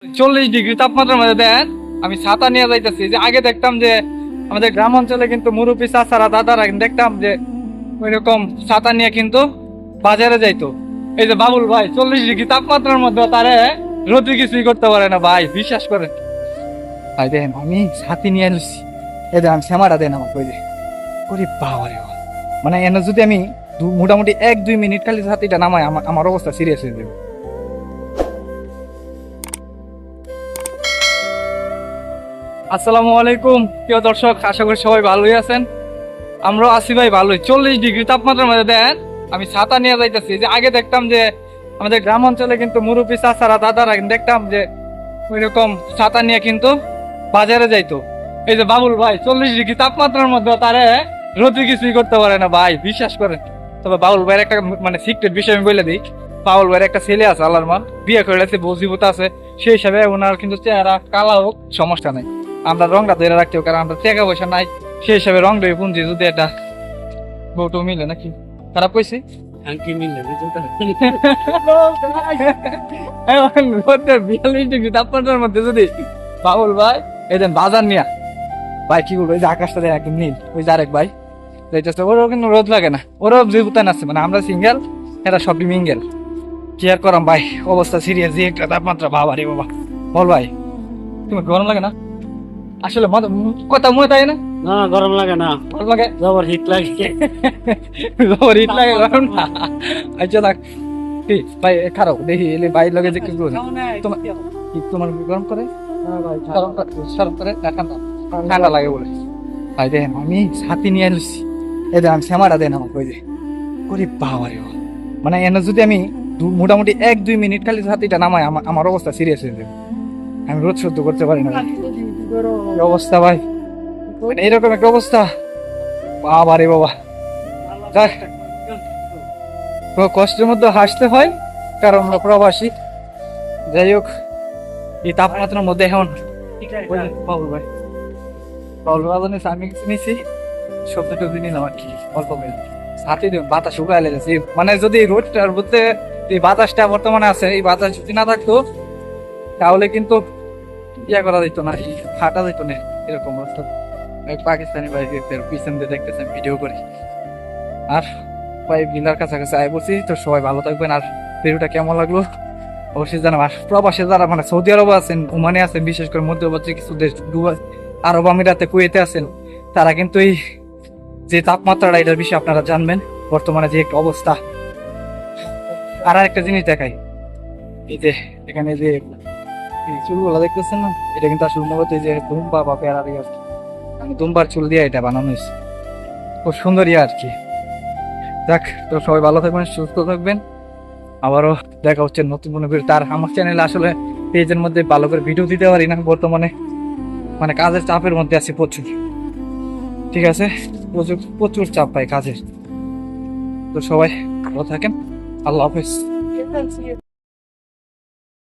40 degree তাপমাত্রার মধ্যে দেন আমি ছাতা নিয়ে যাইতেছি। যে আগে দেখতাম যে আমাদের গ্রাম অঞ্চলে কিন্তু মুরব্বী চাচারা দাদারা দেখতাম যে ওইরকম ছাতা নিয়ে কিন্তু বাজারে যাইতো। এই যে বাবুল ভাই 40 ডিগ্রি তাপমাত্রার মধ্যে তারে রোদ্রে কিছুই করতে পারে না ভাই, বিশ্বাস করেন ভাই। দেখেন আমি ছাতি নিয়ে এসেছি, এই দেখেন শ্যামাটা দেন আমাকে, ওই যে ওরে বাবা রে বাবা। মানে এনে যদি আমি মোটামুটি 1-2 মিনিট খালি ছাতিটা নামাই আমার অবস্থা সিরিয়াস হয়ে যাবে। আসসালামু আলাইকুম প্রিয় দর্শক, আশা করি সবাই ভালোই আছেন। আমরাও আছি ভাই ভালোই। 40 ডিগ্রি তাপমাত্রার মধ্যে দেন আমি ছাতা নিয়ে যাইতেছি। যে আগে দেখতাম যে আমাদের গ্রাম অঞ্চলে কিন্তু মুরব্বী চাচারা দাদারা দেখতাম যে ওইরকম ছাতা নিয়ে কিন্তু বাজারে যাইতো। এই যে বাবুল ভাই 40 ডিগ্রি তাপমাত্রার মধ্যে তারে রোদ্রে কিছুই করতে পারে না ভাই, বিশ্বাস করেন। তবে বাবুল ভাইয়ের একটা মানে সিক্রেট বিষয় আমি বলে দিই, বাবুল ভাইয়ের একটা ছেলে আছে আল্লাহর মার, বিয়ে করে গেছে, বজিবত আছে। সেই হিসাবে ওনার কিন্তু চেহারা কালা হোক সমস্যা নেই, আমরা রংটা ধরে রাখতে হবে, কারণ আমরা টাকা পয়সা নাই। সেই হিসাবে রং ধরে পুঞ্জি যদি এটা বউটো মিলে নাকি খারাপ কইছি এখন 42 ডিগ্রি তাপমাত্রার মধ্যে যদি বাবুল ভাই এই দেন বাজার নিয়া ভাই কি বলবো, এই যে আকাশটা দেয় একদম নীল, ওই যে আরেক ভাই যাইতেছে, ওরও কিন্তু রোদ লাগে না, ওরও জীবতান আছে। মানে আমরা সিঙ্গেল, এরা সবই মিঙ্গেল। কি আর করাম ভাই, অবস্থা সিরিয়াস। যে একটা তাপমাত্রা বাবা রে বাবা। বল ভাই তুমি গরম লাগে না? আসলে কথা মনে তাই না, না গরম লাগে না, গরম লাগে, জবর হিট লাগে। জবর হিট লাগে, গরম না। আচ্ছা থাক কি ভাই, খারাপ দেখি এলে ভাই লগে যে কি করবে তোমার গরম করে, গরম করে না ঠান্ডা? ঠান্ডা লাগে বলে ভাই। দেখেন আমি ছাতি নিয়ে এসেছি, এই দেখেন শ্যামাটা দেন আমাকে, ওই যে ওরে বাবা রে বাবা। মানে এনে যদি আমি মোটামুটি 1-2 মিনিট খালি ছাতিটা নামাই আমার অবস্থা সিরিয়াস হয়ে যাবে। আমি রোদ সহ্য করতে পারি না ভাই। কি অবস্থা ভাই, মানে এরকম একটা অবস্থা বাবা রে বাবা। যাক, কষ্টের মধ্যে হাসতে হয় কারণ আমরা প্রবাসী। যাই হোক, এই তাপমাত্রার মধ্যে এখন বাবুল ভাই আমি কিছু নিছি, সবজি টবজি নিলাম আর কি অল্প করে। ছাতি দিন বাতাস শুকায় লেগেছে। মানে যদি রোদটার মধ্যে এই বাতাসটা বর্তমানে আছে, এই বাতাস যদি না থাকতো তাহলে কিন্তু ইয়া করা যেত না, হাঁটা যেত না এরকম অবস্থা। পাকিস্তানি ভাইদের পিছন দিয়ে দেখতেছেন ভিডিও করে। আর ভাই বিলার কাছাকাছি আয় বলছি তো, সবাই ভালো থাকবেন। আর ভিডিওটা কেমন লাগলো অবশ্যই জানাবো। আর প্রবাসে যারা মানে সৌদি আরব আছেন, ওমানে আছেন, বিশেষ করে মধ্যপ্রাচ্যের কিছু দেশ, দুবাই, আরব আমিরাতে, কুয়েতে আছেন, তারা কিন্তু এই যে তাপমাত্রাটা এটার বিষয়ে আপনারা জানবেন বর্তমানে যে একটা অবস্থা। আর একটা জিনিস দেখাই, এই যে এখানে যে চুলগুলা দেখতেছেন না, এটা কিন্তু আসলে মূলত এই যে ধুম্বা বা পেয়ারা দিয়ে ধুম্বার চুল দিয়ে এটা বানানো হয়েছে। খুব সুন্দর ইয়ে আর কি। যাক, তো সবাই ভালো থাকবেন, সুস্থ থাকবেন। আবারও দেখা হচ্ছে নতুন কোনো ভিডিও। তার আমার চ্যানেলে আসলে পেজের মধ্যে ভালো করে ভিডিও দিতে পারি না বর্তমানে, মানে কাজের চাপের মধ্যে আছি প্রচুর। ঠিক আছে, প্রচুর প্রচুর চাপ পাই কাজের। তো সবাই ভালো থাকেন, আল্লাহ হাফেজ।